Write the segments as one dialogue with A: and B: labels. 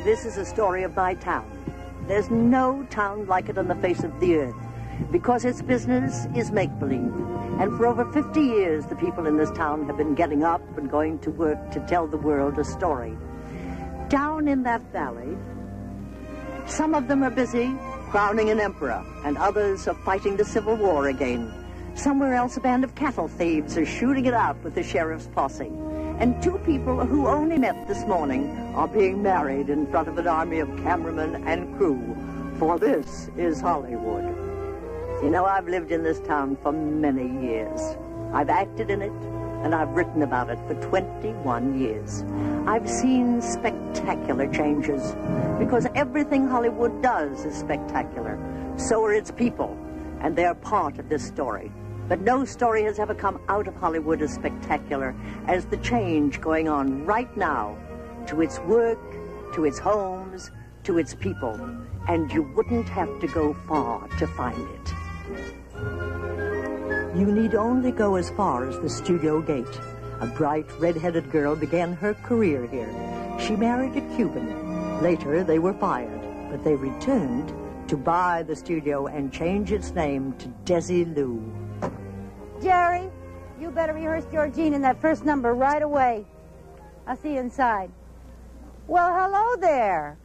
A: This is a story of my town. There's no town like it on the face of the earth, because its business is make-believe. And for over 50 years, the people in this town have been getting up and going to work to tell the world a story. Down in that valley, some of them are busy crowning an emperor, and others are fighting the Civil War again. Somewhere else, a band of cattle thieves are shooting it out with the sheriff's posse. And two people who only met this morning are being married in front of an army of cameramen and crew. For this is Hollywood. You know, I've lived in this town for many years. I've acted in it, and I've written about it for 21 years. I've seen spectacular changes, because everything Hollywood does is spectacular. So are its people, and they're part of this story. But no story has ever come out of Hollywood as spectacular as the change going on right now to its work, to its homes, to its people. And you wouldn't have to go far to find it. You need only go as far as the studio gate. A bright, red-headed girl began her career here. She married a Cuban. Later, they were fired, but they returned to buy the studio and change its name to Desilu.
B: Jerry, you better rehearse Georgine in that first number right away. I'll see you inside. Well, hello there.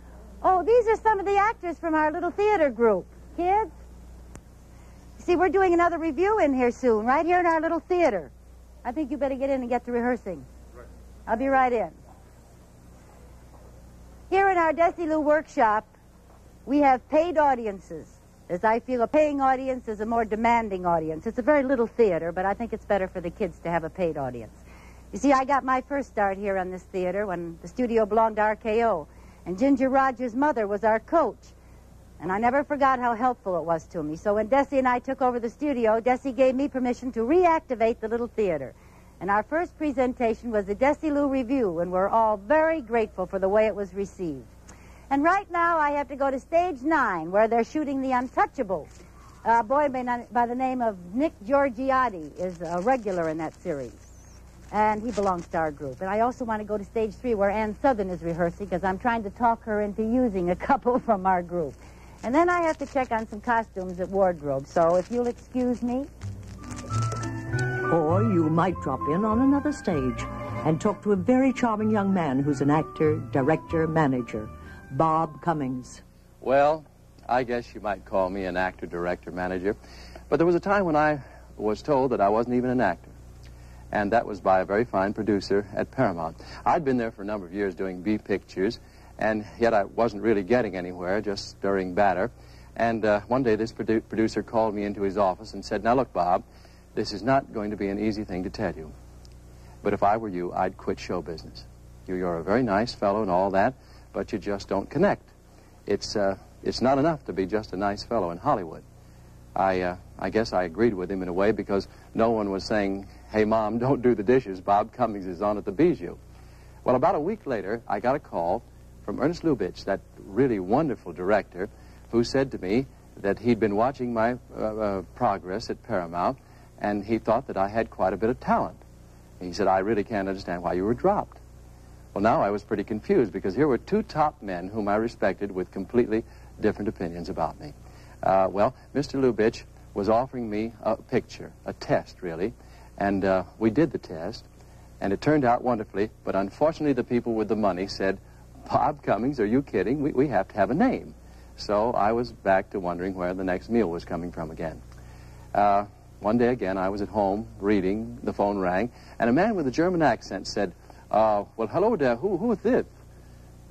B: Oh, these are some of the actors from our little theater group. Kids? See, we're doing another review in here soon, right here in our little theater. I think you better get in and get to rehearsing. Right. I'll be right in. Here in our Desilu workshop, we have paid audiences. As I feel, a paying audience is a more demanding audience. It's a very little theater, but I think it's better for the kids to have a paid audience. You see, I got my first start here on this theater when the studio belonged to RKO, and Ginger Rogers' mother was our coach. And I never forgot how helpful it was to me. So when Desi and I took over the studio, Desi gave me permission to reactivate the little theater. And our first presentation was the Desilu Review, and we're all very grateful for the way it was received. And right now I have to go to stage 9, where they're shooting The Untouchables. A boy by the name of Nick Giorgiotti is a regular in that series. And he belongs to our group. And I also want to go to stage 3, where Ann Southern is rehearsing, because I'm trying to talk her into using a couple from our group. And then I have to check on some costumes at wardrobe. So if you'll excuse me.
A: Or you might drop in on another stage and talk to a very charming young man who's an actor, director, manager. Bob Cummings.
C: Well, I guess you might call me an actor, director, manager. But there was a time when I was told that I wasn't even an actor. And that was by a very fine producer at Paramount. I'd been there for a number of years doing B pictures, and yet I wasn't really getting anywhere, just stirring batter. And one day this producer called me into his office and said, "Now look, Bob, this is not going to be an easy thing to tell you. But if I were you, I'd quit show business. You're a very nice fellow and all that, but you just don't connect. It's not enough to be just a nice fellow in Hollywood." I guess I agreed with him in a way, because no one was saying, "Hey, Mom, don't do the dishes. Bob Cummings is on at the Bijou." Well, about a week later, I got a call from Ernest Lubitsch, that really wonderful director, who said to me that he'd been watching my progress at Paramount, and he thought that I had quite a bit of talent. He said, "I really can't understand why you were dropped." Well, now I was pretty confused, because here were two top men whom I respected with completely different opinions about me. Well, Mr. Lubitsch was offering me a picture, a test, really, and we did the test, and it turned out wonderfully, but unfortunately the people with the money said, "Bob Cummings, are you kidding? We have to have a name." So I was back to wondering where the next meal was coming from again. One day again, I was at home reading, the phone rang, and a man with a German accent said, "Well, hello there, who is this?"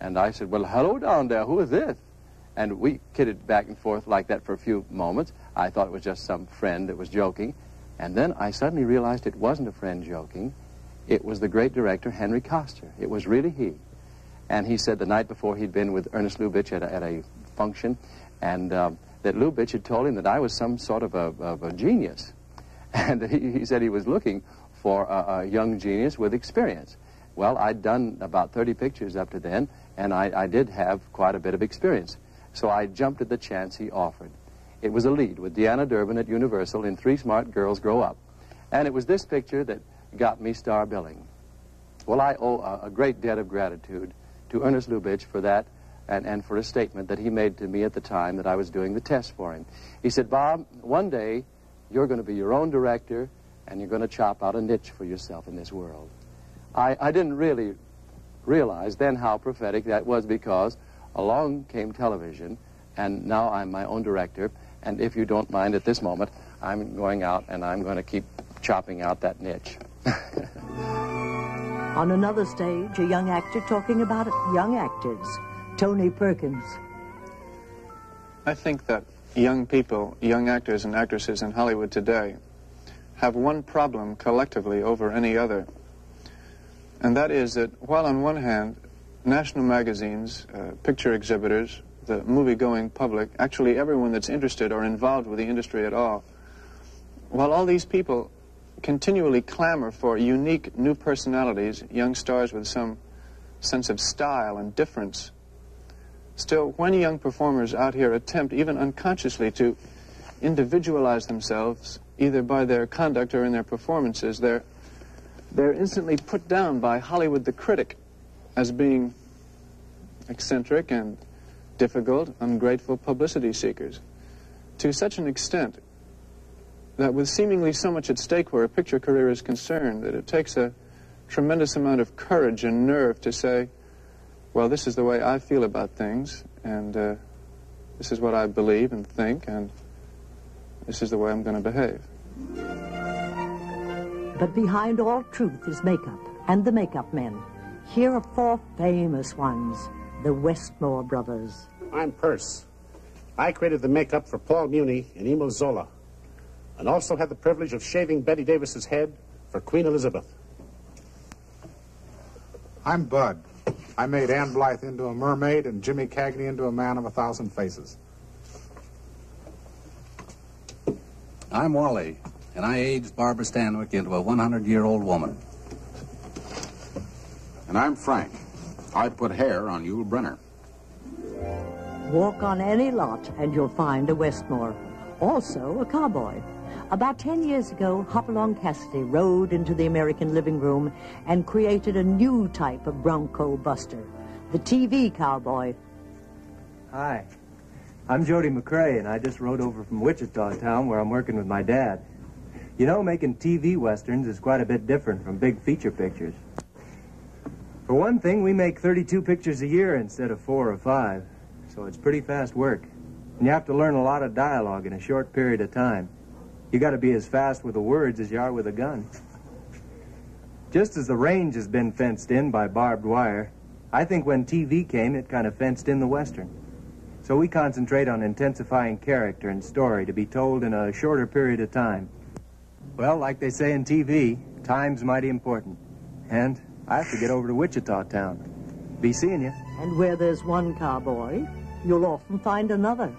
C: And I said, "Well, hello down there, who is this?" And we kidded back and forth like that for a few moments. I thought it was just some friend that was joking. And then I suddenly realized it wasn't a friend joking. It was the great director, Henry Koster. It was really he. And he said the night before he'd been with Ernest Lubitsch at a function, and that Lubitsch had told him that I was some sort of a genius. And he said he was looking for a young genius with experience. Well, I'd done about 30 pictures up to then, and I did have quite a bit of experience. So I jumped at the chance he offered. It was a lead with Deanna Durbin at Universal in Three Smart Girls Grow Up. And it was this picture that got me star billing. Well, I owe a great debt of gratitude to Ernest Lubitsch for that and for a statement that he made to me at the time that I was doing the test for him. He said, "Bob, one day you're going to be your own director, and you're going to chop out a niche for yourself in this world." I didn't really realize then how prophetic that was, because along came television, and now I'm my own director, and if you don't mind at this moment, I'm going out and I'm going to keep chopping out that niche.
A: On another stage, a young actor talking about young actors, Tony Perkins.
D: I think that young people, young actors and actresses in Hollywood today have one problem collectively over any other. And that is that while on one hand, national magazines, picture exhibitors, the movie-going public, actually everyone that's interested or involved with the industry at all, while all these people continually clamor for unique new personalities, young stars with some sense of style and difference, still, when young performers out here attempt, even unconsciously, to individualize themselves, either by their conduct or in their performances, they're instantly put down by Hollywood the critic as being eccentric and difficult, ungrateful publicity seekers, to such an extent that with seemingly so much at stake where a picture career is concerned, that it takes a tremendous amount of courage and nerve to say, well, this is the way I feel about things, and this is what I believe and think, and this is the way I'm going to behave.
A: But behind all truth is makeup, and the makeup men. Here are four famous ones, the Westmore brothers.
E: I'm Perce. I created the makeup for Paul Muni and Emile Zola, and also had the privilege of shaving Betty Davis's head for Queen Elizabeth.
F: I'm Bud. I made Ann Blythe into a mermaid and Jimmy Cagney into a man of 1,000 faces.
G: I'm Wally, and I aged Barbara Stanwyck into a 100-year-old woman.
H: And I'm Frank. I put hair on Yul Brynner.
A: Walk on any lot and you'll find a Westmore. Also a cowboy. About 10 years ago, Hopalong Cassidy rode into the American living room and created a new type of bronco buster, the TV cowboy.
I: Hi, I'm Jody McCrae, and I just rode over from Wichita town where I'm working with my dad. You know, making TV westerns is quite a bit different from big feature pictures. For one thing, we make 32 pictures a year instead of 4 or 5, so it's pretty fast work. And you have to learn a lot of dialogue in a short period of time. You got to be as fast with the words as you are with a gun. Just as the range has been fenced in by barbed wire, I think when TV came, it kind of fenced in the Western. So we concentrate on intensifying character and story to be told in a shorter period of time. Well, like they say in TV, time's mighty important. And I have to get over to Wichita town. Be seeing you.
A: And where there's one cowboy, you'll often find another.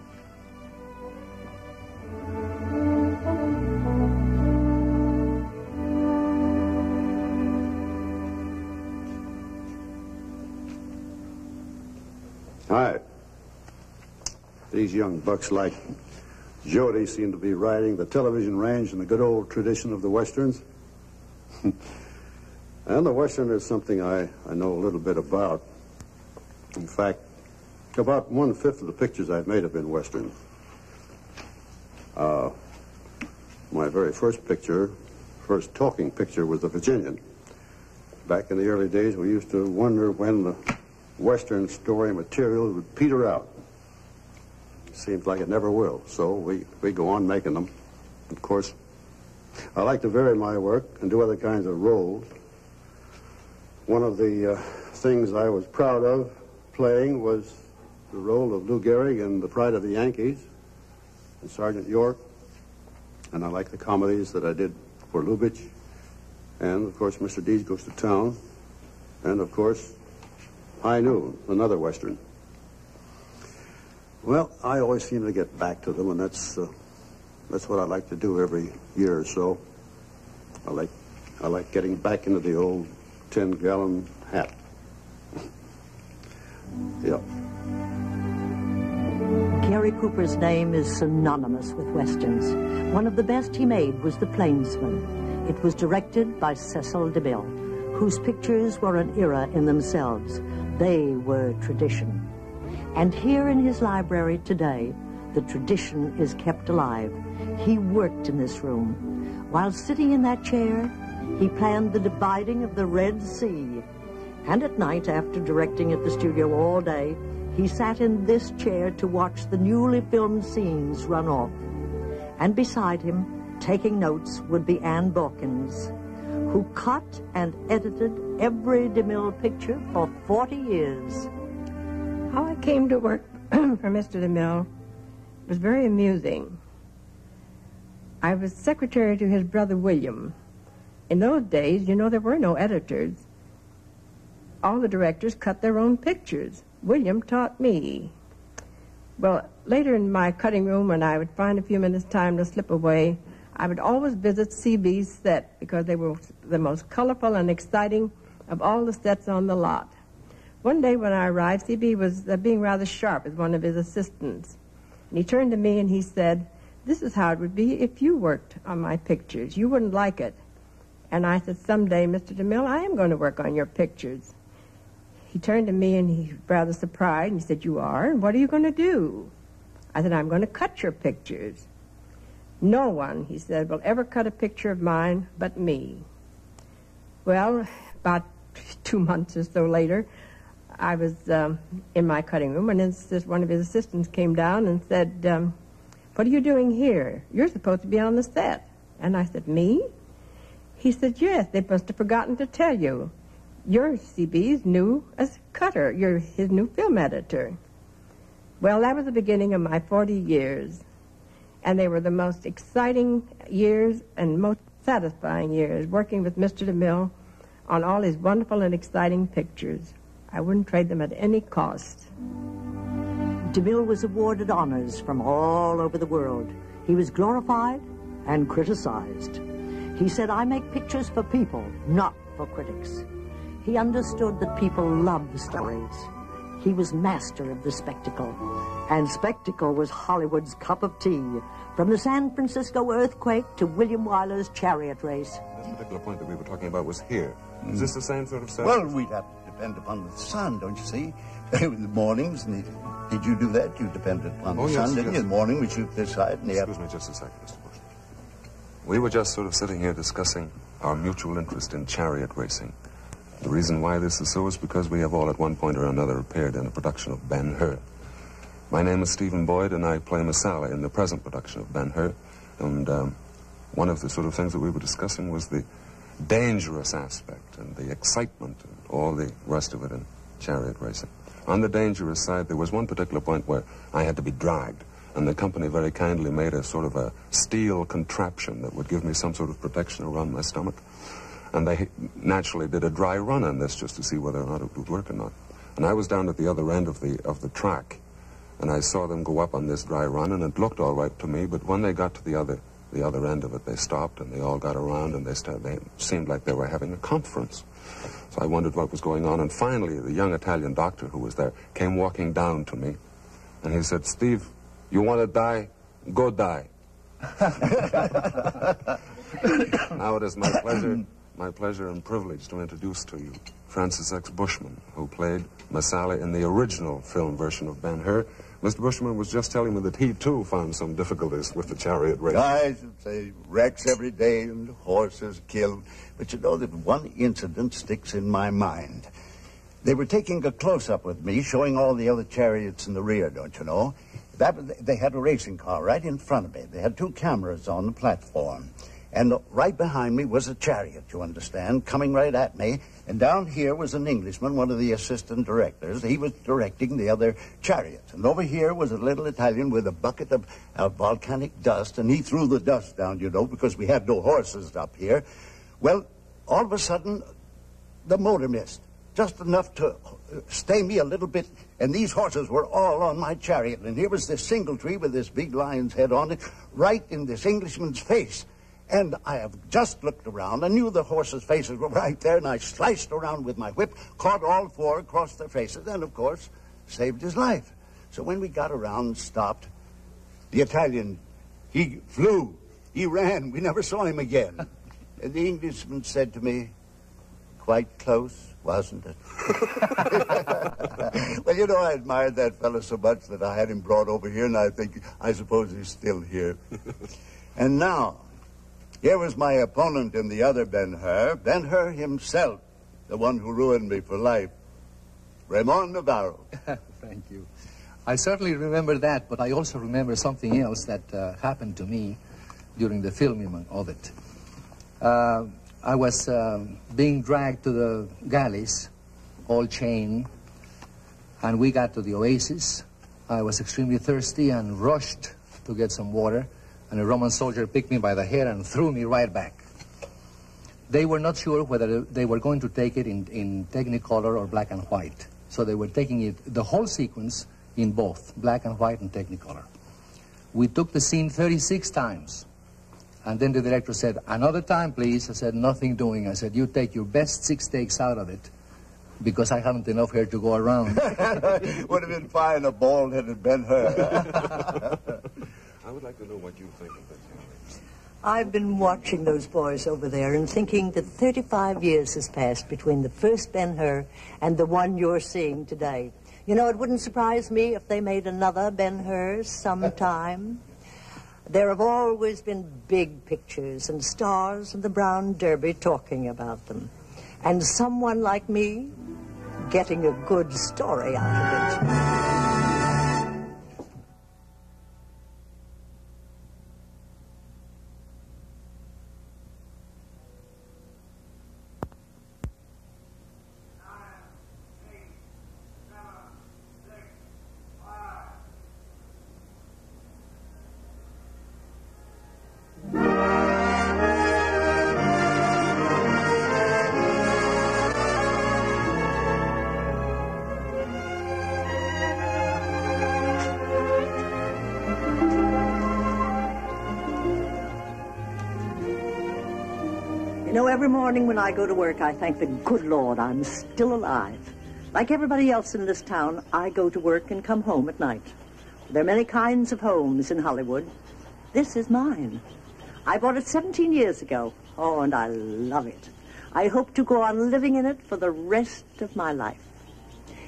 J: Hi. These young bucks like Jody seem to be riding the television range in the good old tradition of the Westerns. And the Western is something I know a little bit about. In fact, about 1/5 of the pictures I've made have been Western. My very first talking picture was The Virginian. Back in the early days, we used to wonder when the Western story material would peter out. Seems like it never will, so we go on making them. Of course, I like to vary my work and do other kinds of roles. One of the things I was proud of playing was the role of Lou Gehrig in The Pride of the Yankees and Sergeant York. And I like the comedies that I did for Lubitsch. And, of course, Mr. Deeds Goes to Town. And, of course, High Noon, another Western. Well, I always seem to get back to them, and that's what I like to do every year or so. I like getting back into the old 10-gallon hat. Yep.
A: Gary Cooper's name is synonymous with Westerns. One of the best he made was The Plainsman. It was directed by Cecil DeMille, whose pictures were an era in themselves. They were tradition. And here in his library today, the tradition is kept alive. He worked in this room. While sitting in that chair, he planned the dividing of the Red Sea. And at night, after directing at the studio all day, he sat in this chair to watch the newly filmed scenes run off. And beside him, taking notes, would be Ann Borkins, who cut and edited every DeMille picture for 40 years.
K: How I came to work for Mr. DeMille was very amusing. I was secretary to his brother William. In those days, you know, there were no editors. All the directors cut their own pictures. William taught me. Well, later in my cutting room, when I would find a few minutes' time to slip away, I would always visit CB's set because they were the most colorful and exciting of all the sets on the lot. One day when I arrived, CB was being rather sharp as one of his assistants. And he turned to me and he said, "This is how it would be if you worked on my pictures. You wouldn't like it." And I said, "Someday, Mr. DeMille, I am going to work on your pictures." He turned to me and he was rather surprised, and he said, "You are? And what are you going to do?" I said, "I'm going to cut your pictures." "No one," he said, "will ever cut a picture of mine but me." Well, about 2 months or so later, I was in my cutting room, and one of his assistants came down and said, "What are you doing here? You're supposed to be on the set." And I said, "Me?" He said, "Yes, they must have forgotten to tell you. You're CB's new cutter. You're his new film editor." Well, that was the beginning of my 40 years. And they were the most exciting years and most satisfying years, working with Mr. DeMille on all his wonderful and exciting pictures. I wouldn't trade them at any cost.
A: DeMille was awarded honors from all over the world. He was glorified and criticized. He said, "I make pictures for people, not for critics." He understood that people loved stories. He was master of the spectacle. And spectacle was Hollywood's cup of tea, from the San Francisco earthquake to William Wyler's chariot race.
L: This particular point that we were talking about was here. Is this the same sort of set?
M: Well, we'd have to depend upon the sun, don't you see? In the mornings, did you do that? You depended upon the sun, didn't you? In the morning, we shoot this side and the other.
L: Excuse me just a second, Mr. Bush. We were just sort of sitting here discussing our mutual interest in chariot racing. The reason why this is so is because we have all at one point or another appeared in a production of Ben-Hur. My name is Stephen Boyd, and I play Messala in the present production of Ben-Hur. And one of the sort of things that we were discussing was the dangerous aspect and the excitement and all the rest of it in chariot racing. On the dangerous side, there was one particular point where I had to be dragged, and the company very kindly made a sort of a steel contraption that would give me some sort of protection around my stomach. And they naturally did a dry run on this just to see whether or not it would work or not. And I was down at the other end of the track, and I saw them go up on this dry run, and it looked all right to me, but when they got to the other end of it, they stopped, and they all got around, and they seemed like they were having a conference. So I wondered what was going on, and finally, the young Italian doctor who was there came walking down to me, and he said, "Steve, you want to die? Go die." Now it is my pleasure and privilege to introduce to you Francis X. Bushman, who played Messala in the original film version of Ben-Hur. Mr. Bushman was just telling me that he, too, found some difficulties with the chariot race.
M: I should say wrecks every day and horses killed. But you know that one incident sticks in my mind. They were taking a close-up with me, showing all the other chariots in the rear, don't you know? They had a racing car right in front of me. They had 2 cameras on the platform. And right behind me was a chariot, you understand, coming right at me. And down here was an Englishman, one of the assistant directors. He was directing the other chariots. And over here was a little Italian with a bucket of volcanic dust. And he threw the dust down, you know, because we had no horses up here. Well, all of a sudden, the motor missed. Just enough to stay me a little bit. And these horses were all on my chariot. And here was this single tree with this big lion's head on it, right in this Englishman's face. And I have just looked around. I knew the horses' faces were right there, and I sliced around with my whip, caught all 4 across their faces, and, of course, saved his life. So when we got around and stopped, the Italian, he flew. He ran. We never saw him again. And the Englishman said to me, "Quite close, wasn't it?" Well, you know, I admired that fellow so much that I had him brought over here, and I suppose he's still here. And now, here was my opponent in the other Ben-Hur himself, the one who ruined me for life, Ramon Navarro.
N: Thank you. I certainly remember that, but I also remember something else that happened to me during the filming of it. I was being dragged to the galleys, all chained, and we got to the oasis. I was extremely thirsty and rushed to get some water, and a Roman soldier picked me by the hair and threw me right back. They were not sure whether they were going to take it in Technicolor or black and white. So they were taking it, the whole sequence, in both, black and white and Technicolor. We took the scene 36 times. And then the director said, another time, please. I said, nothing doing. I said, you take your best 6 takes out of it, because I haven't enough hair to go around.
M: Would have been fine, a bald-headed Ben-Hur.
L: I would like to know what you think of this.
A: I've been watching those boys over there and thinking that 35 years has passed between the first Ben-Hur and the one you're seeing today. You know, it wouldn't surprise me if they made another Ben-Hur sometime. There have always been big pictures and stars in the Brown Derby talking about them. And someone like me getting a good story out of it. You know, every morning when I go to work, I thank the good Lord I'm still alive. Like everybody else in this town, I go to work and come home at night. There are many kinds of homes in Hollywood. This is mine. I bought it 17 years ago. Oh, and I love it. I hope to go on living in it for the rest of my life.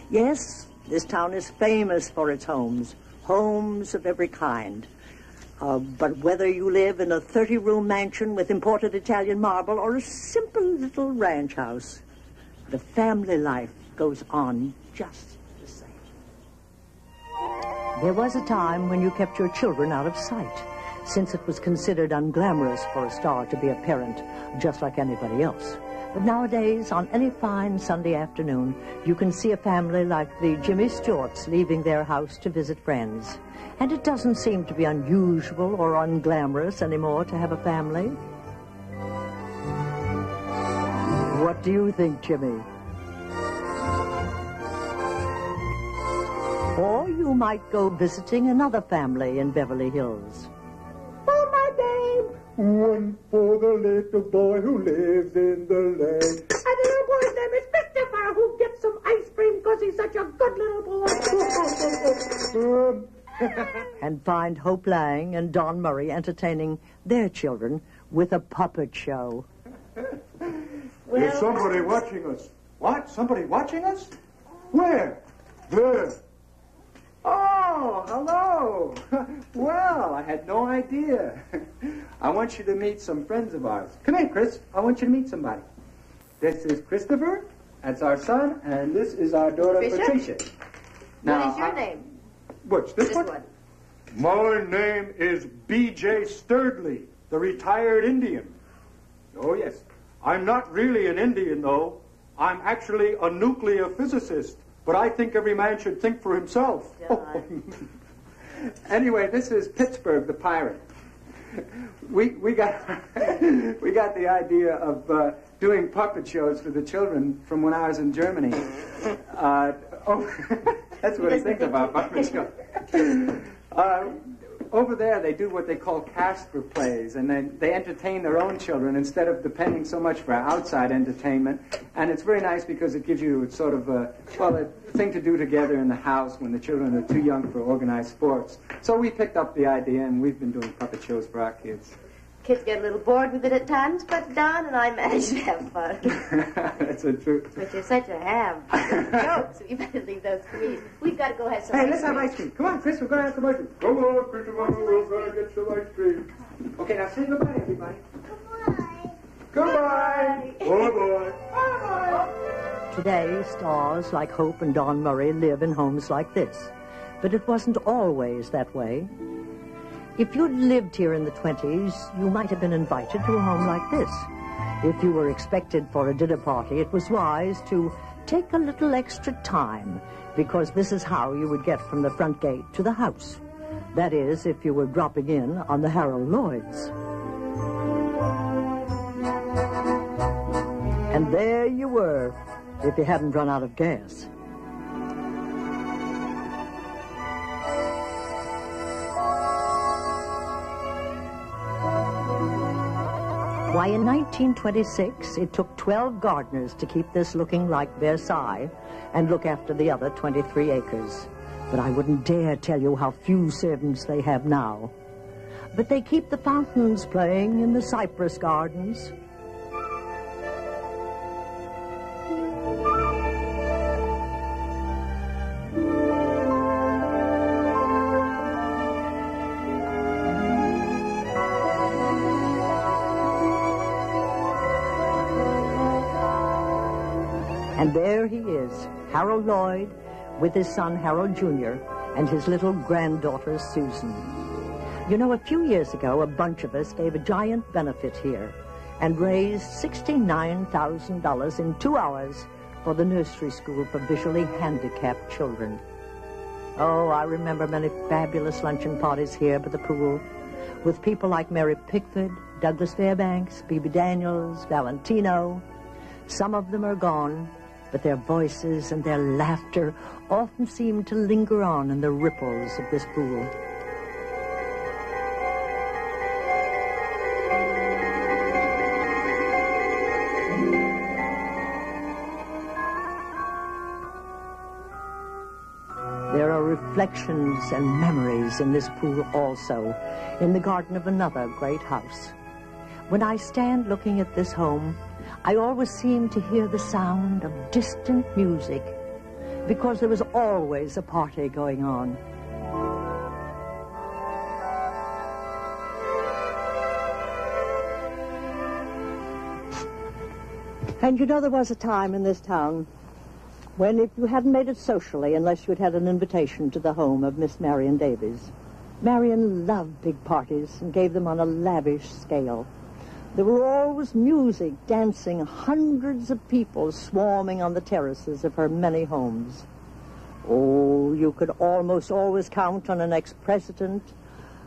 A: Yes, this town is famous for its homes, homes of every kind. But whether you live in a 30-room mansion with imported Italian marble or a simple little ranch house, the family life goes on just the same. There was a time when you kept your children out of sight, since it was considered unglamorous for a star to be a parent just like anybody else. But nowadays, on any fine Sunday afternoon, you can see a family like the Jimmy Stewarts leaving their house to visit friends. And it doesn't seem to be unusual or unglamorous anymore to have a family. What do you think, Jimmy? Or you might go visiting another family in Beverly Hills.
O: For my dame, one for the little boy who lives in the lane. And the little boy's name is Christopher, who gets some ice cream because he's such a good little boy.
A: And find Hope Lang and Don Murray entertaining their children with a puppet show.
O: There's somebody watching us. What? Somebody watching us? Where? There. Oh, hello. Well, I had no idea. I want you to meet some friends of ours. Come here, Chris. I want you to meet somebody. This is Christopher. That's our son. And this is our daughter, Patricia.
B: Now, what is your name?
O: Which? This one? My name is B.J. Sturdley, the retired Indian. Oh, yes. I'm not really an Indian, though. I'm actually a nuclear physicist. But I think every man should think for himself. Anyway, this is Pittsburgh, the pirate. We got the idea of doing puppet shows for the children from when I was in Germany. That's what he thinks about puppet shows. Over there, they do what they call Casper plays, and they entertain their own children instead of depending so much for outside entertainment. And it's very nice because it gives you sort of a thing to do together in the house when the children are too young for organized sports. So we picked up the idea, and we've been doing puppet shows for our kids.
P: Kids get a little bored with it at times, but Don and I manage to have fun.
O: That's the truth.
P: But you're such a ham. Jokes, so you better leave those to me. We've got to go have some
O: Hey,
P: ice
O: let's
P: cream.
O: have ice cream. Come on, Chris, we're going to have some ice cream. Come on, Christopher, we're going to get some ice cream. Okay, now say goodbye, everybody. Goodbye. Goodbye. Bye-bye.
A: Today, stars like Hope and Don Murray live in homes like this. But it wasn't always that way. If you'd lived here in the 20s, you might have been invited to a home like this. If you were expected for a dinner party, it was wise to take a little extra time, because this is how you would get from the front gate to the house. That is, if you were dropping in on the Harold Lloyds. And there you were, if you hadn't run out of gas. Why, in 1926, it took 12 gardeners to keep this looking like Versailles and look after the other 23 acres. But I wouldn't dare tell you how few servants they have now. But they keep the fountains playing in the cypress gardens. And there he is, Harold Lloyd, with his son Harold Jr. and his little granddaughter Susan. You know, a few years ago, a bunch of us gave a giant benefit here and raised $69,000 in 2 hours for the nursery school for visually handicapped children. Oh, I remember many fabulous luncheon parties here by the pool with people like Mary Pickford, Douglas Fairbanks, Bebe Daniels, Valentino. Some of them are gone, but their voices and their laughter often seem to linger on in the ripples of this pool. There are reflections and memories in this pool also, in the garden of another great house. When I stand looking at this home, I always seem to hear the sound of distant music, because there was always a party going on. And you know, there was a time in this town when if you hadn't made it socially unless you'd had an invitation to the home of Miss Marion Davies. Marion loved big parties and gave them on a lavish scale. There were always music, dancing, hundreds of people swarming on the terraces of her many homes. Oh, you could almost always count on an ex-president,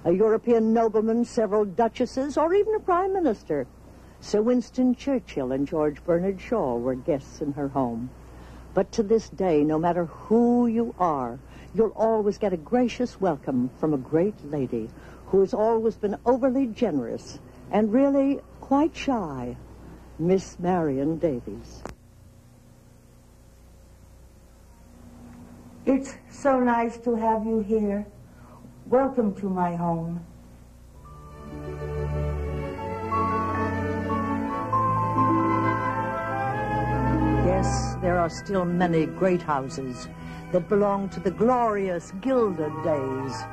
A: a European nobleman, several duchesses, or even a prime minister. Sir Winston Churchill and George Bernard Shaw were guests in her home. But to this day, no matter who you are, you'll always get a gracious welcome from a great lady who has always been overly generous and really quite shy, Miss Marion Davies.
Q: It's so nice to have you here. Welcome to my home.
A: Yes, there are still many great houses that belong to the glorious gilded days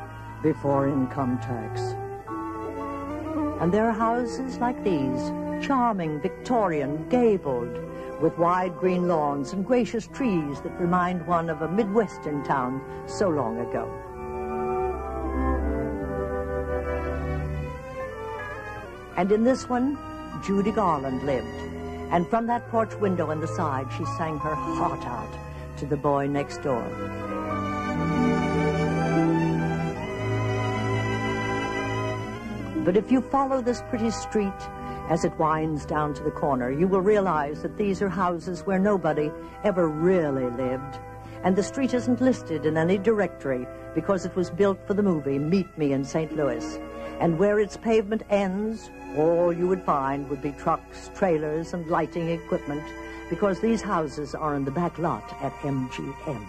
A: before income tax. And there are houses like these, charming, Victorian, gabled, with wide green lawns and gracious trees that remind one of a Midwestern town so long ago. And in this one, Judy Garland lived. And from that porch window on the side, she sang her heart out to the boy next door. But if you follow this pretty street as it winds down to the corner, you will realize that these are houses where nobody ever really lived. And the street isn't listed in any directory because it was built for the movie Meet Me in St. Louis. And where its pavement ends, all you would find would be trucks, trailers, and lighting equipment, because these houses are in the back lot at MGM.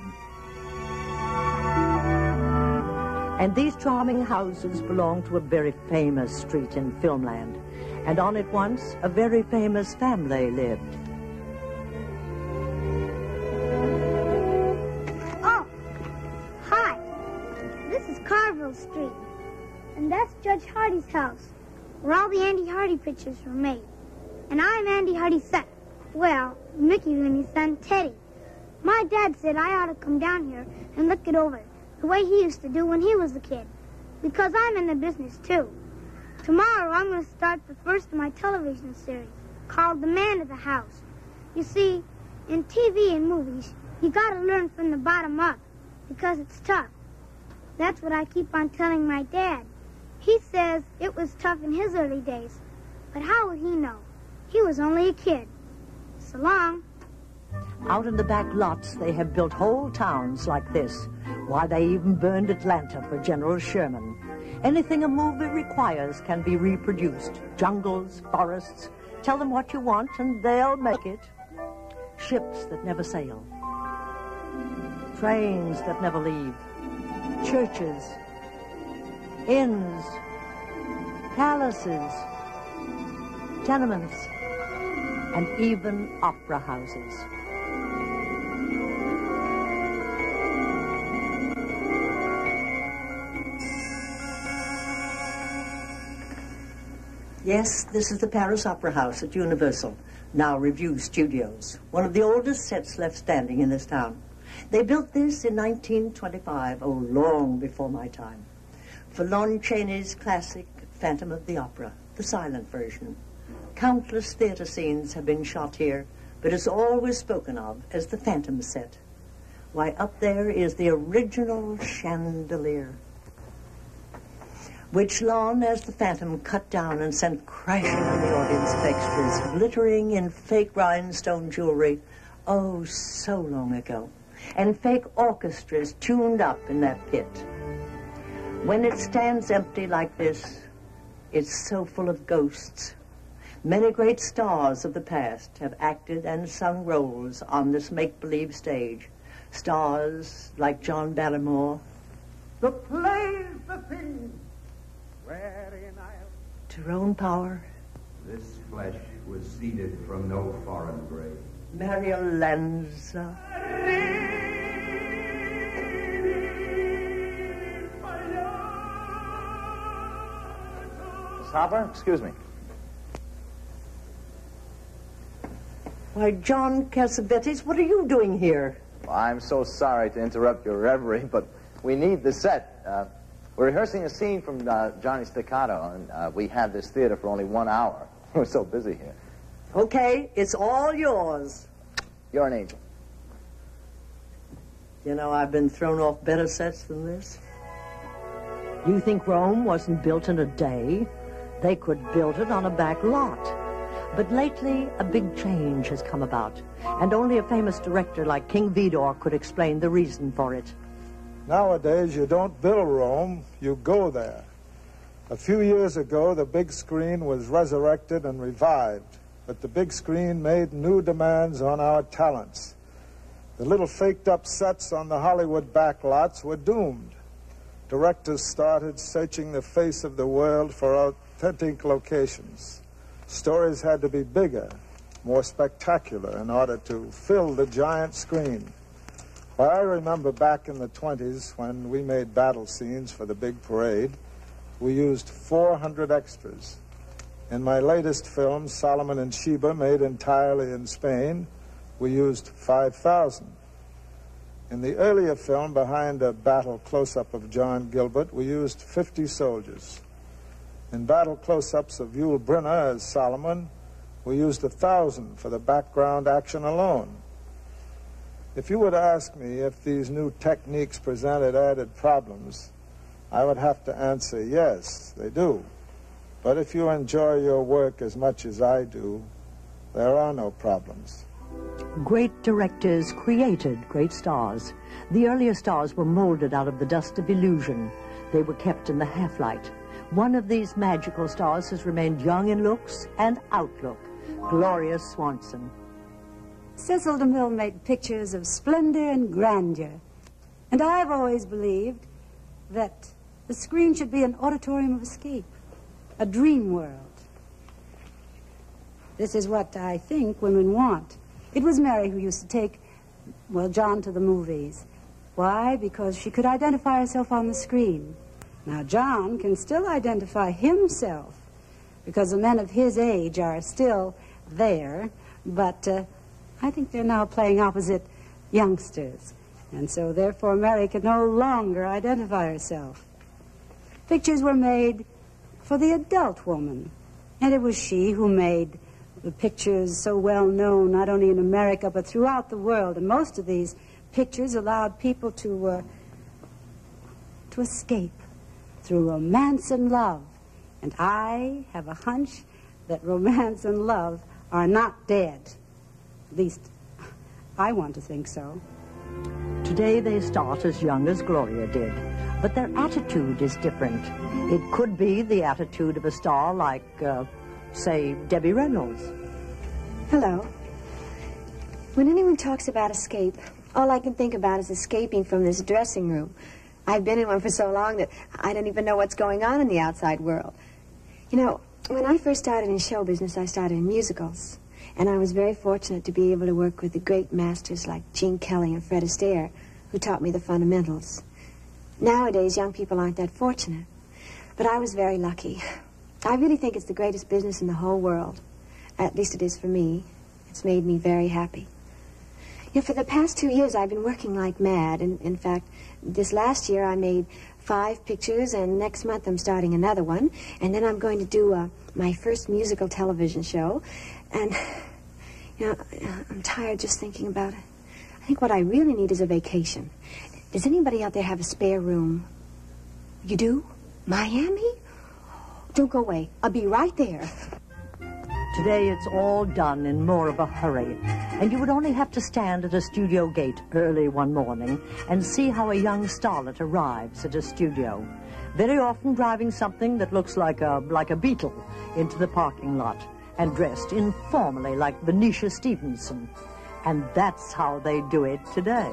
A: And these charming houses belong to a very famous street in Filmland. And on it once, a very famous family lived.
R: Oh, hi. This is Carville Street. And that's Judge Hardy's house, where all the Andy Hardy pictures were made. And I'm Andy Hardy's son. Well, Mickey Rooney's son, Teddy. My dad said I ought to come down here and look it over, the way he used to do when he was a kid, because I'm in the business, too. Tomorrow, I'm going to start the first of my television series, called The Man of the House. You see, in TV and movies, you got to learn from the bottom up, because it's tough. That's what I keep on telling my dad. He says it was tough in his early days, but how would he know? He was only a kid. So long.
A: Out in the back lots, they have built whole towns like this. Why, they even burned Atlanta for General Sherman. Anything a movie requires can be reproduced. Jungles, forests. Tell them what you want and they'll make it. Ships that never sail. Trains that never leave. Churches. Inns. Palaces. Tenements. And even opera houses. Yes, this is the Paris Opera House at Universal, now Revue Studios, one of the oldest sets left standing in this town. They built this in 1925, oh, long before my time, for Lon Chaney's classic Phantom of the Opera, the silent version. Countless theater scenes have been shot here, but it's always spoken of as the Phantom set. Why, up there is the original chandelier, which Lon, as the Phantom, cut down and sent crashing on the audience of extras, glittering in fake rhinestone jewelry, oh, so long ago, and fake orchestras tuned up in that pit. When it stands empty like this, it's so full of ghosts. Many great stars of the past have acted and sung roles on this make-believe stage. Stars like John Barrymore.
O: The play's the thing. Wherein
A: Tyrone Power.
S: This flesh was seeded from no foreign grave.
A: Mario Lanza.
T: Miss Hopper, excuse me.
A: Why, John Cassavetes, what are you doing here?
T: Well, I'm so sorry to interrupt your reverie, but we need the set. We're rehearsing a scene from Johnny Staccato, and we had this theater for only 1 hour. We're so busy here.
A: Okay, it's all yours.
T: You're an angel.
A: You know, I've been thrown off better sets than this. You think Rome wasn't built in a day? They could build it on a back lot. But lately, a big change has come about, and only a famous director like King Vidor could explain the reason for it.
U: Nowadays, you don't build Rome, you go there. A few years ago, the big screen was resurrected and revived, but the big screen made new demands on our talents. The little faked-up sets on the Hollywood backlots were doomed. Directors started searching the face of the world for authentic locations. Stories had to be bigger, more spectacular in order to fill the giant screen. Well, I remember back in the 20s when we made battle scenes for the big parade, we used 400 extras. In my latest film, Solomon and Sheba, made entirely in Spain, we used 5,000. In the earlier film, Behind a Battle Close-Up of John Gilbert, we used 50 soldiers. In battle close-ups of Yul Brynner as Solomon, we used 1,000 for the background action alone. If you would ask me if these new techniques presented added problems, I would have to answer yes, they do. But if you enjoy your work as much as I do, there are no problems.
A: Great directors created great stars. The earlier stars were molded out of the dust of illusion. They were kept in the half-light. One of these magical stars has remained young in looks and outlook, Gloria Swanson.
V: Cecil DeMille made pictures of splendor and grandeur. And I've always believed that The screen should be an auditorium of escape, a dream world. This is what I think women want. It was Mary who used to take, well, John to the movies. Why? Because she could identify herself on the screen. Now, John can still identify himself because the men of his age are still there, but I think they're now playing opposite youngsters. And so, therefore, Mary could no longer identify herself. Pictures were made for the adult woman, and it was she who made the pictures so well known, not only in America, but throughout the world. And most of these pictures allowed people to escape through romance and love. And I have a hunch that romance and love are not dead. At least, I want to think so.
A: Today they start as young as Gloria did, but their attitude is different. It could be the attitude of a star like, say, Debbie Reynolds.
C: Hello. When anyone talks about escape, all I can think about is escaping from this dressing room. I've been in one for so long that I don't even know what's going on in the outside world. You know, when I first started in show business, I started in musicals. And I was very fortunate to be able to work with the great masters like Gene Kelly and Fred Astaire, who taught me the fundamentals. Nowadays, young people aren't that fortunate. But I was very lucky. I really think it's the greatest business in the whole world. At least it is for me. It's made me very happy. You know, for the past 2 years, I've been working like mad. And in fact, this last year, I made 5 pictures, and next month I'm starting another one. And then I'm going to do my first musical television show. And, you know, I'm tired just thinking about it. I think what I really need is a vacation. Does anybody out there have a spare room? You do? Miami? Don't go away. I'll be right there.
A: Today it's all done in more of a hurry, and you would only have to stand at a studio gate early one morning and see how a young starlet arrives at a studio, very often driving something that looks like a beetle into the parking lot and dressed informally like Venetia Stevenson. And that's how they do it today.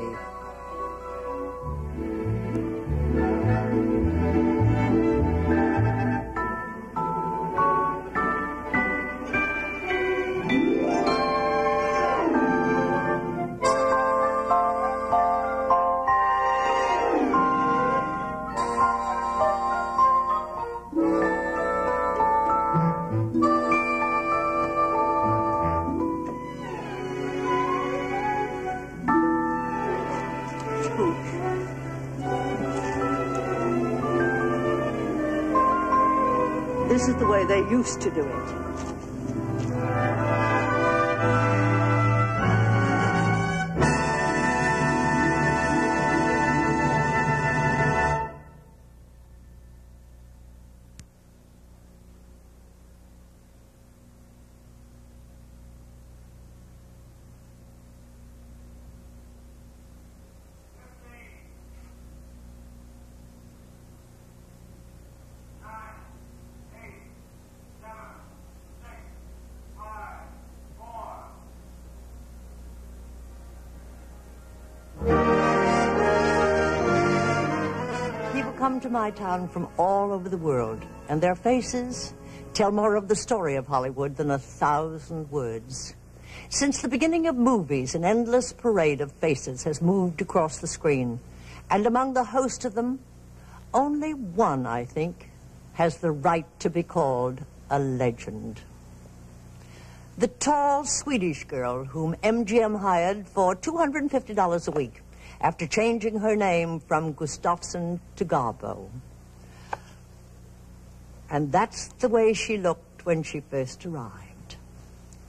A: This is the way they used to do it. Come to my town from all over the world, and their faces tell more of the story of Hollywood than 1,000 words. Since the beginning of movies, an endless parade of faces has moved across the screen, and among the host of them, only one, I think, has the right to be called a legend. The tall Swedish girl whom MGM hired for $250 a week after changing her name from Gustafsson to Garbo. And that's the way she looked when she first arrived.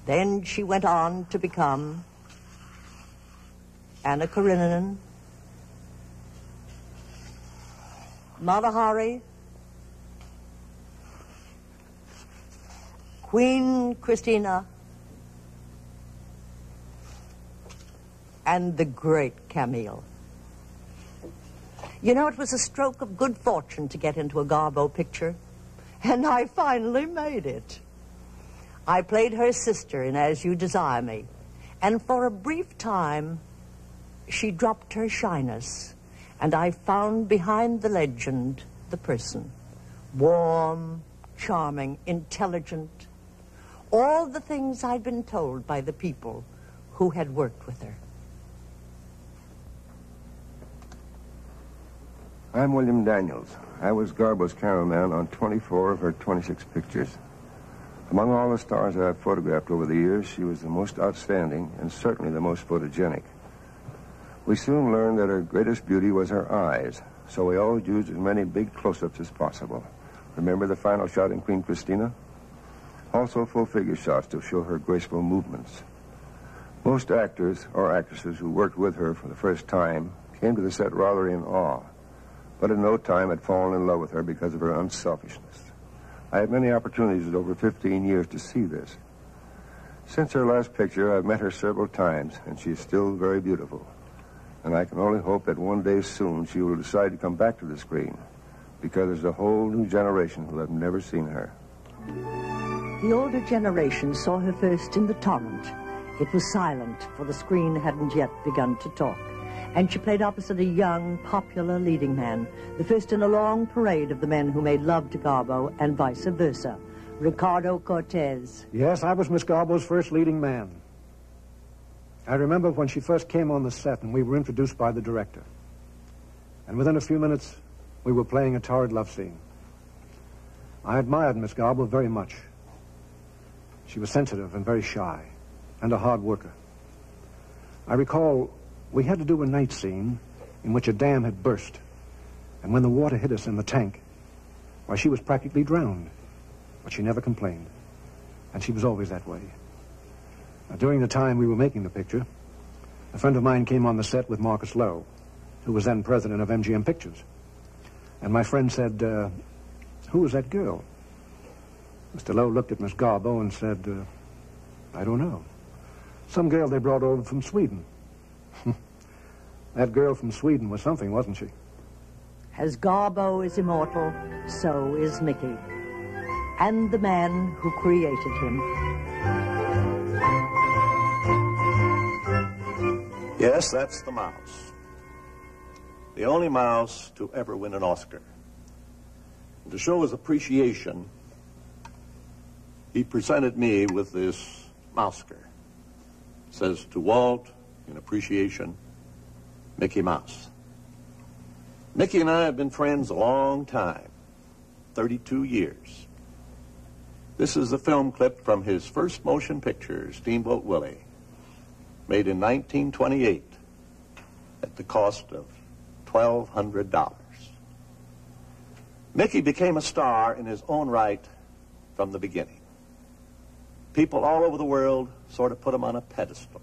A: Then she went on to become Anna Karenina, Mata Hari, Queen Christina, and the great Camille. You know, it was a stroke of good fortune to get into a Garbo picture, and I finally made it. I played her sister in As You Desire Me, and for a brief time, she dropped her shyness, and I found behind the legend the person. Warm, charming, intelligent. All the things I'd been told by the people who had worked with her.
D: I'm William Daniels. I was Garbo's cameraman on 24 of her 26 pictures. Among all the stars I've photographed over the years, she was the most outstanding and certainly the most photogenic. We soon learned that her greatest beauty was her eyes, so we always used as many big close-ups as possible. Remember the final shot in Queen Christina? Also full figure shots to show her graceful movements. Most actors or actresses who worked with her for the first time came to the set rather in awe, but in no time had fallen in love with her because of her unselfishness. I had many opportunities over 15 years to see this. Since her last picture, I've met her several times, and she is still very beautiful. And I can only hope that one day soon she will decide to come back to the screen, because there's a whole new generation who have never seen her.
A: The older generation saw her first in The Torrent. It was silent, for the screen hadn't yet begun to talk. And she played opposite a young, popular leading man, the first in a long parade of the men who made love to Garbo and vice versa. Ricardo Cortez.
E: Yes, I was Miss Garbo's first leading man. I remember when she first came on the set and we were introduced by the director. And within a few minutes, we were playing a torrid love scene. I admired Miss Garbo very much. She was sensitive and very shy, and a hard worker. I recall we had to do a night scene in which a dam had burst, and when the water hit us in the tank, why, she was practically drowned. But she never complained, and she was always that way. Now, during the time we were making the picture, a friend of mine came on the set with Marcus Lowe, who was then president of MGM Pictures. And my friend said, who was that girl? Mr. Lowe looked at Miss Garbo and said, I don't know. Some girl they brought over from Sweden. That girl from Sweden was something, wasn't she?
A: As Garbo is immortal, so is Mickey. And the man who created him.
W: Yes, that's the mouse. The only mouse to ever win an Oscar. And to show his appreciation, he presented me with this mousker. It says, to Walt, in appreciation, Mickey Mouse. Mickey and I have been friends a long time, 32 years. This is a film clip from his first motion picture, Steamboat Willie, made in 1928 at the cost of $1,200. Mickey became a star in his own right from the beginning. People all over the world sort of put him on a pedestal.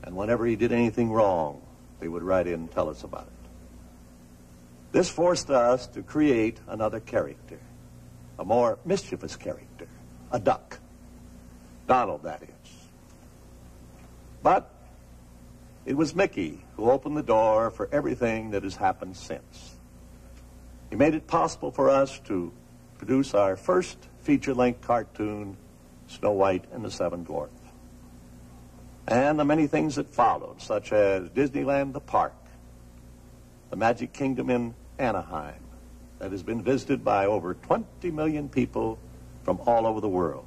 W: And whenever he did anything wrong, they would write in and tell us about it. This forced us to create another character, a more mischievous character, a duck. Donald, that is. But it was Mickey who opened the door for everything that has happened since. He made it possible for us to produce our first feature-length cartoon, Snow White and the Seven Dwarfs. And the many things that followed, such as Disneyland the Park, the Magic Kingdom in Anaheim, that has been visited by over 20 million people from all over the world.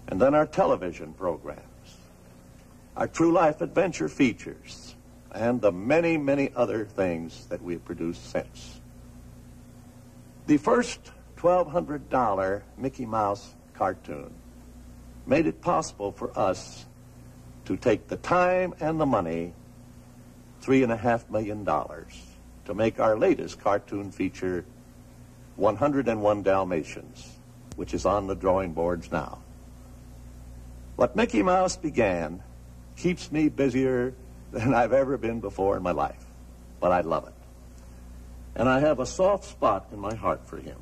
W: And then our television programs, our true life adventure features, and the many, many other things that we have produced since. The first $1,200 Mickey Mouse cartoon made it possible for us to take the time and the money, $3.5 million, to make our latest cartoon feature, 101 Dalmatians, which is on the drawing boards now. What Mickey Mouse began keeps me busier than I've ever been before in my life, but I love it. And I have a soft spot in my heart for him.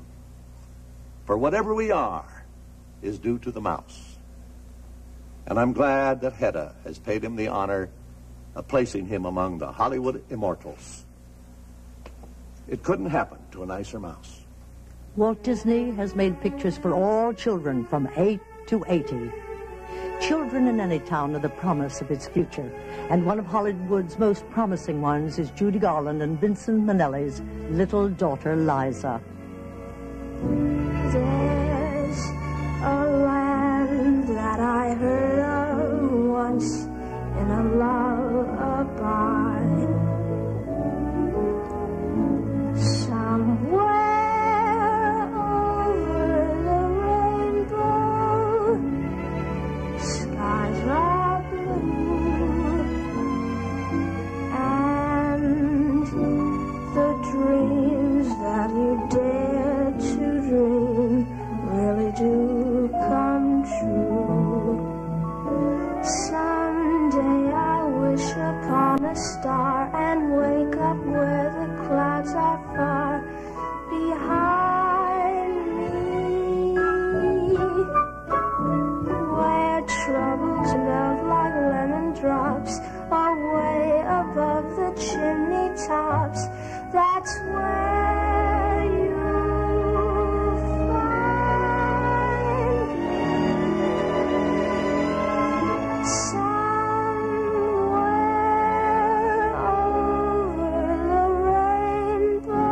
W: For whatever we are is due to the mouse. And I'm glad that Hedda has paid him the honor of placing him among the Hollywood immortals. It couldn't happen to a nicer mouse.
A: Walt Disney has made pictures for all children from 8 to 80. Children in any town are the promise of its future, and one of Hollywood's most promising ones is Judy Garland and Vincent Minnelli's little daughter, Liza.
F: There's a land that I heard of once in a lullaby. Somewhere over the rainbow, skies are blue, and the dreams that you dare to dream really do come true. Someday I wish upon a star and wake up where the clouds are far behind me, where troubles melt like lemon drops away above the chimney tops. That's where you'll find somewhere over the rainbow,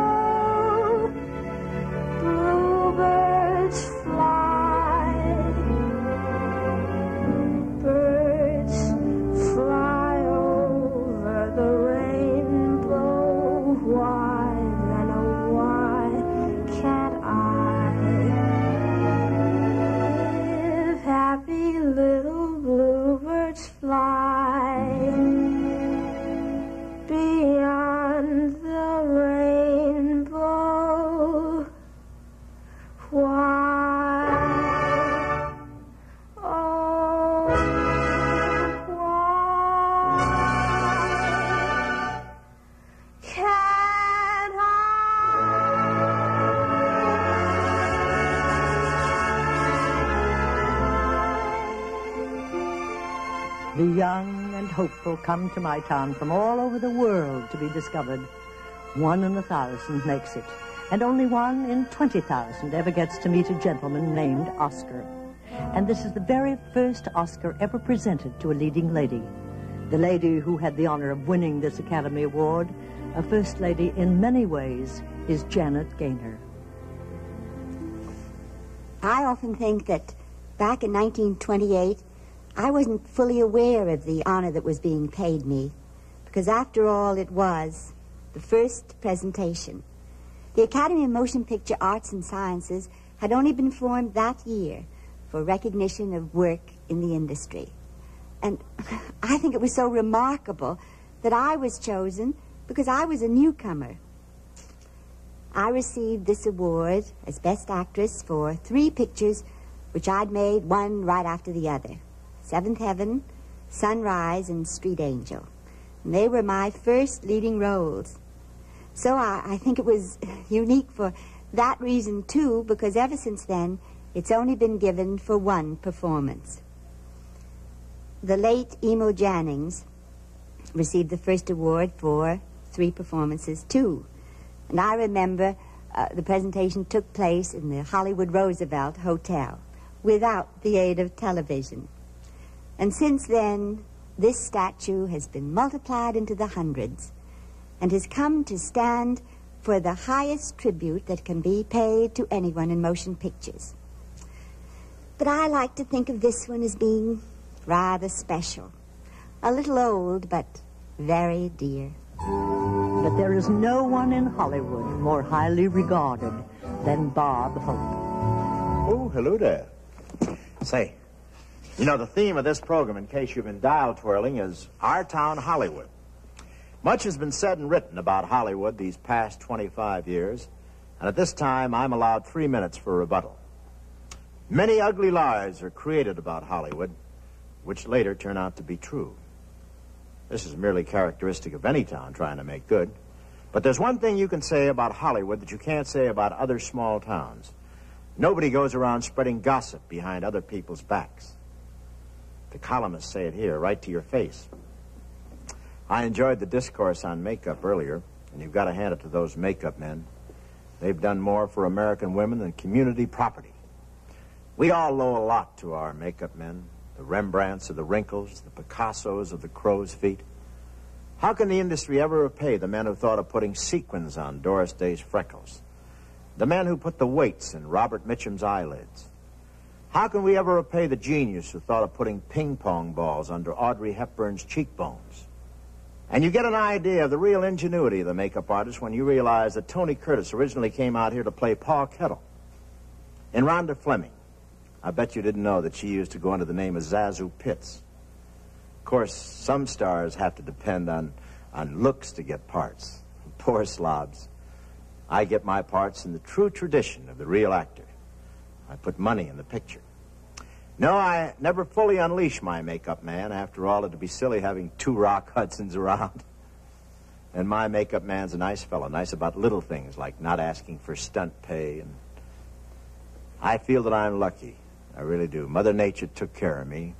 F: bluebirds fly, birds fly over the rainbow. Why, then, oh, why can't I live happy little bluebirds fly beyond the rainbow? Why, oh, why can't
A: The young and hopeful come to my town from all over the world to be discovered. 1 in 1,000 makes it, and only 1 in 20,000 ever gets to meet a gentleman named Oscar. And this is the very first Oscar ever presented to a leading lady. The lady who had the honor of winning this Academy Award, a first lady in many ways, is Janet Gaynor.
C: I often think that back in 1928, I wasn't fully aware of the honor that was being paid me, because after all, it was the first presentation. The Academy of Motion Picture Arts and Sciences had only been formed that year for recognition of work in the industry. And I think it was so remarkable that I was chosen because I was a newcomer. I received this award as Best Actress for 3 pictures which I'd made one right after the other. Seventh Heaven, Sunrise, and Street Angel. And they were my first leading roles. So I think it was unique for that reason, too, because ever since then, it's only been given for 1 performance. The late Emo Jannings received the first award for 3 performances, too. And I remember the presentation took place in the Hollywood Roosevelt Hotel without the aid of television. And since then, this statue has been multiplied into the hundreds and has come to stand for the highest tribute that can be paid to anyone in motion pictures. But I like to think of this one as being rather special. A little old, but very dear.
A: But there is no one in Hollywood more highly regarded than Bob Hope.
G: Oh, hello there. Say, you know, the theme of this program, in case you've been dial twirling, is Our Town, Hollywood. Much has been said and written about Hollywood these past 25 years, and at this time, I'm allowed 3 minutes for rebuttal. Many ugly lies are created about Hollywood, which later turn out to be true. This is merely characteristic of any town trying to make good. But there's one thing you can say about Hollywood that you can't say about other small towns. Nobody goes around spreading gossip behind other people's backs. The columnists say it here, right to your face. I enjoyed the discourse on makeup earlier, and you've got to hand it to those makeup men. They've done more for American women than community property. We all owe a lot to our makeup men. the Rembrandts of the wrinkles, the Picassos of the crow's feet. How can the industry ever repay the men who thought of putting sequins on Doris Day's freckles? The men who put the weights in Robert Mitchum's eyelids? How can we ever repay the genius who thought of putting ping-pong balls under Audrey Hepburn's cheekbones? And you get an idea of the real ingenuity of the makeup artist when you realize that Tony Curtis originally came out here to play Pa Kettle. And Rhonda Fleming, I bet you didn't know that she used to go under the name of Zazu Pitts. Of course, some stars have to depend on looks to get parts. Poor slobs. I get my parts in the true tradition of the real actor. I put money in the picture. No, I never fully unleash my makeup man. After all, it'd be silly having two Rock Hudsons around. And my makeup man's a nice fellow, nice about little things like not asking for stunt pay. And I feel that I'm lucky. I really do. Mother Nature took care of me.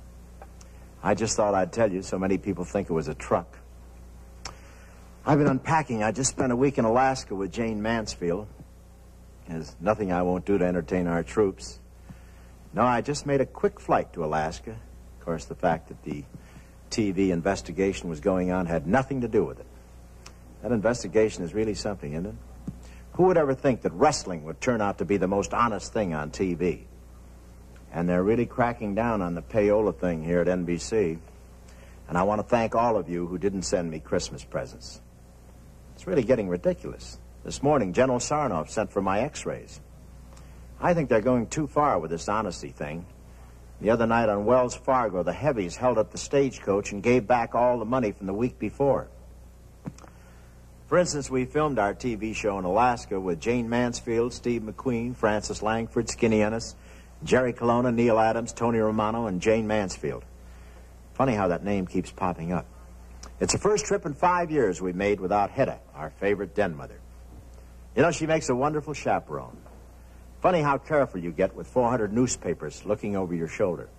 G: I just thought I'd tell you, so many people think it was a truck. I've been unpacking. I just spent a week in Alaska with Jane Mansfield. There's nothing I won't do to entertain our troops. No, I just made a quick flight to Alaska. Of course, the fact that the TV investigation was going on had nothing to do with it. That investigation is really something, isn't it? Who would ever think that wrestling would turn out to be the most honest thing on TV? And they're really cracking down on the payola thing here at NBC. And I want to thank all of you who didn't send me Christmas presents. It's really getting ridiculous. This morning, General Sarnoff sent for my x-rays. I think they're going too far with this honesty thing. The other night on Wells Fargo, the heavies held up the stagecoach and gave back all the money from the week before. For instance, we filmed our TV show in Alaska with Jane Mansfield, Steve McQueen, Francis Langford, Skinny Ennis, Jerry Colonna, Neil Adams, Tony Romano, and Jane Mansfield. Funny how that name keeps popping up. It's the first trip in 5 years we made without Hedda, our favorite den mother. You know, she makes a wonderful chaperone. Funny how careful you get with 400 newspapers looking over your shoulder.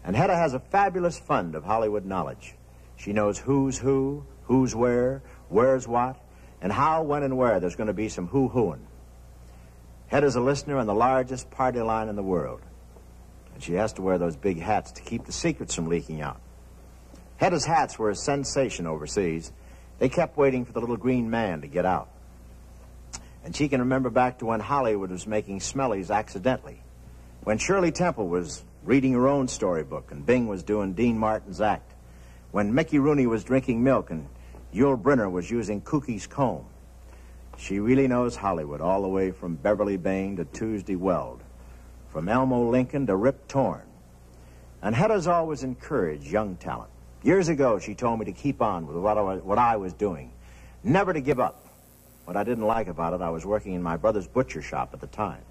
G: And Hedda has a fabulous fund of Hollywood knowledge. She knows who's who, who's where, where's what, and how, when, and where there's going to be some hoo-hooing. Hedda's a listener on the largest party line in the world. And she has to wear those big hats to keep the secrets from leaking out. Hedda's hats were a sensation overseas. They kept waiting for the little green man to get out. And she can remember back to when Hollywood was making smellies accidentally, when Shirley Temple was reading her own storybook and Bing was doing Dean Martin's act, when Mickey Rooney was drinking milk and Yul Brynner was using Cookie's comb. She really knows Hollywood all the way from Beverly Bain to Tuesday Weld, from Elmo Lincoln to Rip Torn. And Hedda's always encouraged young talent. Years ago, she told me to keep on with what I was doing, never to give up. What I didn't like about it, I was working in my brother's butcher shop at the time.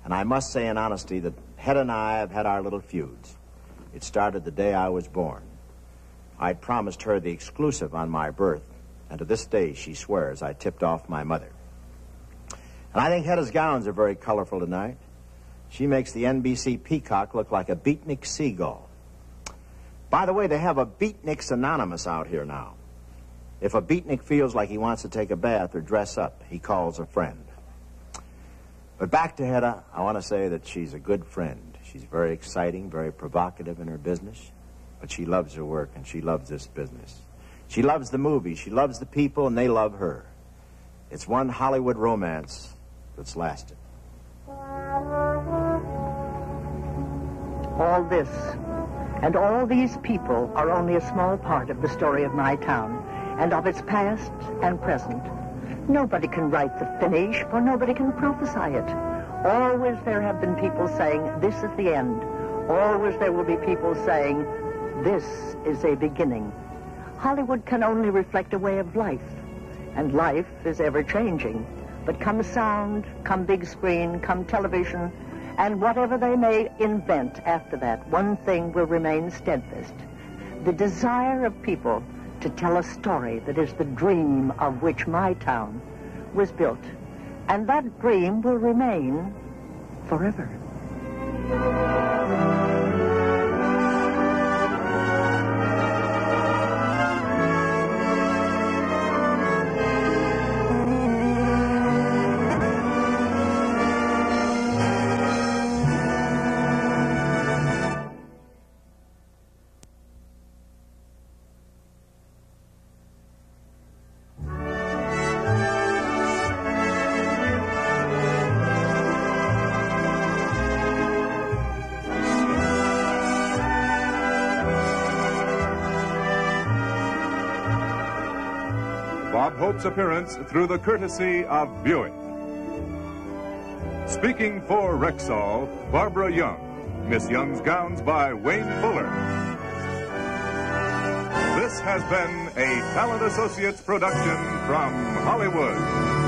G: And I must say in honesty that Hedda and I have had our little feuds. It started the day I was born. I'd promised her the exclusive on my birth, and to this day she swears I tipped off my mother. And I think Hedda's gowns are very colorful tonight. She makes the NBC peacock look like a beatnik seagull. By the way, they have a Beatniks Anonymous out here now. If a beatnik feels like he wants to take a bath or dress up, he calls a friend. But back to Hedda, I want to say that she's a good friend. She's very exciting, very provocative in her business, but she loves her work and she loves this business. She loves the movies, she loves the people, and they love her. It's one Hollywood romance that's lasted.
A: All this and all these people are only a small part of the story of my town, and of its past and present. Nobody can write the finish, for nobody can prophesy it. Always there have been people saying, this is the end. Always there will be people saying, this is a beginning. Hollywood can only reflect a way of life, and life is ever-changing. But come sound, come big screen, come television, and whatever they may invent after that, one thing will remain steadfast. The desire of people to tell a story that is the dream of which my town was built. And that dream will remain forever.
H: Bob Hope's appearance through the courtesy of Buick. Speaking for Rexall, Barbara Young. Miss Young's Gowns by Wayne Fuller. This has been a Talent Associates production from Hollywood.